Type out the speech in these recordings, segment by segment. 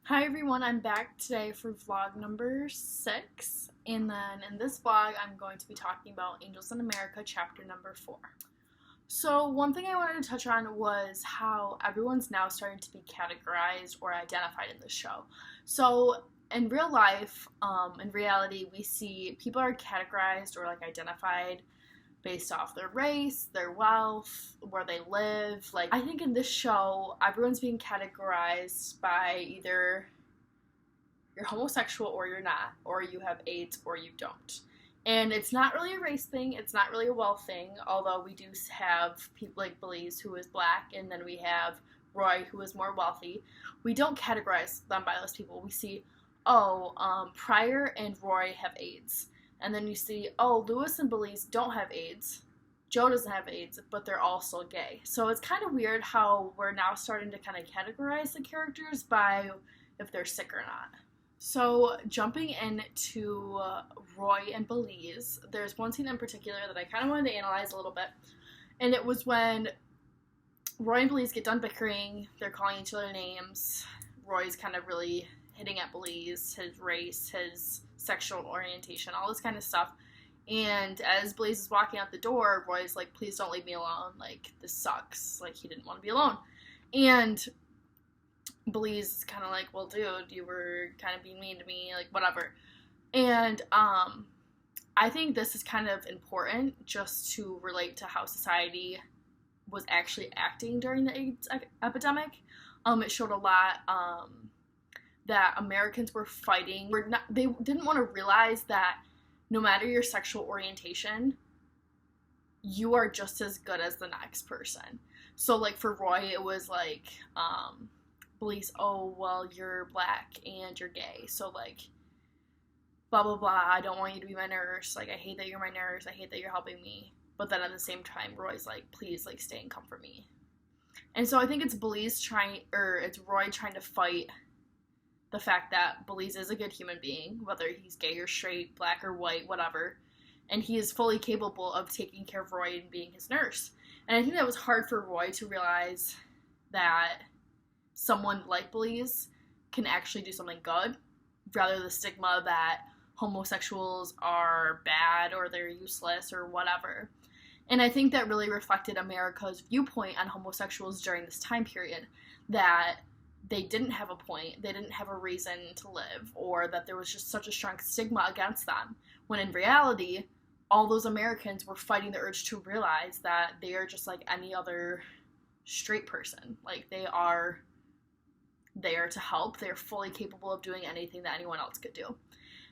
Hi everyone, I'm back today for vlog number 6, and then in this vlog I'm going to be talking about Angels in America chapter number 4. So one thing I wanted to touch on was how everyone's now starting to be categorized or identified in this show. So in real life, in reality, we see people are categorized or identified based off their race, their wealth, where they live. I think in this show, everyone's being categorized by either you're homosexual or you're not, or you have AIDS or you don't. And it's not really a race thing, it's not really a wealth thing, although we do have people like Belize who is black, and then we have Roy who is more wealthy. We don't categorize them by those people. We see, Pryor and Roy have AIDS. And then you see, Lewis and Belize don't have AIDS. Joe doesn't have AIDS, but they're also gay. So it's kind of weird how we're now starting to kind of categorize the characters by if they're sick or not. So jumping into Roy and Belize, there's one scene in particular that I kind of wanted to analyze a little bit. And it was when Roy and Belize get done bickering, they're calling each other names. Roy's kind of really hitting at Belize, his race, his sexual orientation, all this kind of stuff. And as Belize is walking out the door, Roy's like, please don't leave me alone. This sucks. He didn't want to be alone. And Belize is kind of like, well, dude, you were kind of being mean to me, whatever. And I think this is kind of important just to relate to how society was actually acting during the AIDS epidemic. It showed a lot that Americans were fighting. They didn't want to realize that no matter your sexual orientation, you are just as good as the next person. So, for Roy, it was Belize, you're black and you're gay, so blah blah blah, I don't want you to be my nurse, I hate that you're my nurse, I hate that you're helping me. But then at the same time, Roy's please stay and comfort me. And so I think it's it's Roy trying to fight the fact that Belize is a good human being, whether he's gay or straight, black or white, whatever, and he is fully capable of taking care of Roy and being his nurse. And I think that was hard for Roy to realize that someone like Belize can actually do something good, rather the stigma that homosexuals are bad or they're useless or whatever. And I think that really reflected America's viewpoint on homosexuals during this time period, that they didn't have a point, they didn't have a reason to live, or that there was just such a strong stigma against them, when in reality, all those Americans were fighting the urge to realize that they are just like any other straight person. They are there to help. They're fully capable of doing anything that anyone else could do.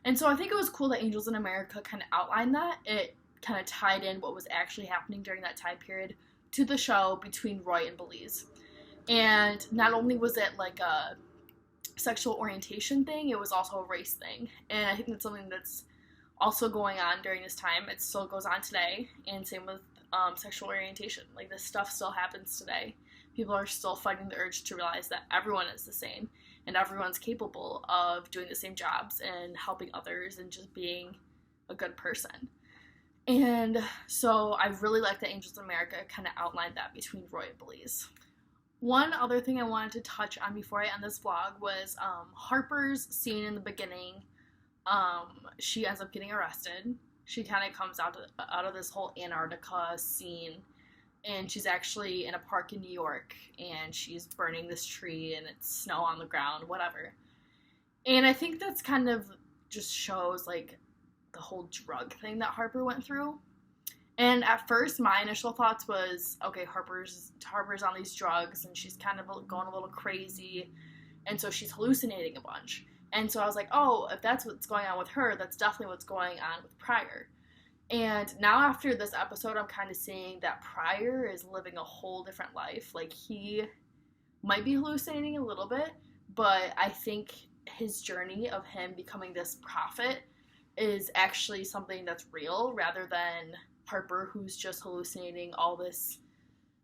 And so I think it was cool that Angels in America kind of outlined that. It kind of tied in what was actually happening during that time period to the show between Roy and Belize. And not only was it a sexual orientation thing, it was also a race thing. And I think that's something that's also going on during this time. It still goes on today, and same with sexual orientation. This stuff still happens today. People are still fighting the urge to realize that everyone is the same and everyone's capable of doing the same jobs and helping others and just being a good person. And so I really like that Angels in America kind of outlined that between Roy and Belize. One other thing I wanted to touch on before I end this vlog was Harper's scene in the beginning. She ends up getting arrested. She kind of comes out of this whole Antarctica scene, and she's actually in a park in New York, and she's burning this tree, and it's snow on the ground, whatever. And I think that's kind of just shows the whole drug thing that Harper went through. And at first, my initial thoughts was, okay, Harper's on these drugs, and she's kind of going a little crazy, and so she's hallucinating a bunch. And so I was like, if that's what's going on with her, that's definitely what's going on with Pryor. And now after this episode, I'm kind of seeing that Pryor is living a whole different life. He might be hallucinating a little bit, but I think his journey of him becoming this prophet is actually something that's real, rather than Harper, who's just hallucinating all this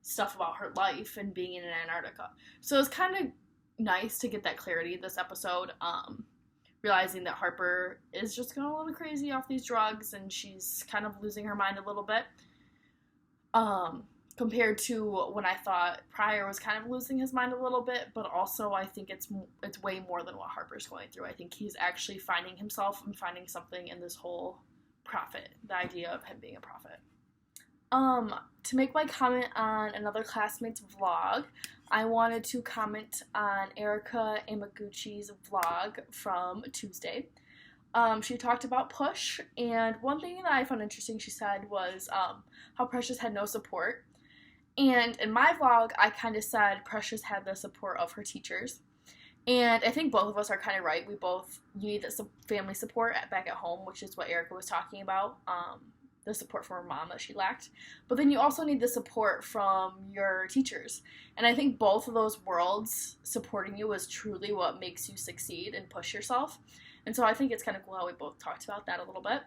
stuff about her life and being in Antarctica. So it's kind of nice to get that clarity this episode, realizing that Harper is just going a little crazy off these drugs and she's kind of losing her mind a little bit. compared to when I thought Pryor was kind of losing his mind a little bit, but also I think it's way more than what Harper's going through. I think he's actually finding himself and finding something in this whole prophet, the idea of him being a prophet. To make my comment on another classmate's vlog, I wanted to comment on Erika Amaguchi's vlog from Tuesday. She talked about Push, and one thing that I found interesting she said was how Precious had no support. And in my vlog, I kind of said Precious had the support of her teachers. And I think both of us are kind of right. You need the family support back at home, which is what Erika was talking about, the support from her mom that she lacked. But then you also need the support from your teachers. And I think both of those worlds supporting you is truly what makes you succeed and push yourself. And so I think it's kind of cool how we both talked about that a little bit.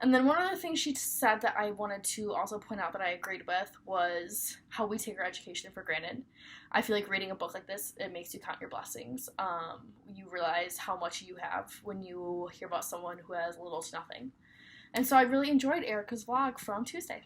And then one other thing she said that I wanted to also point out that I agreed with was how we take our education for granted. I feel like reading a book like this, it makes you count your blessings. You realize how much you have when you hear about someone who has little to nothing. And so I really enjoyed Erika's vlog from Tuesday.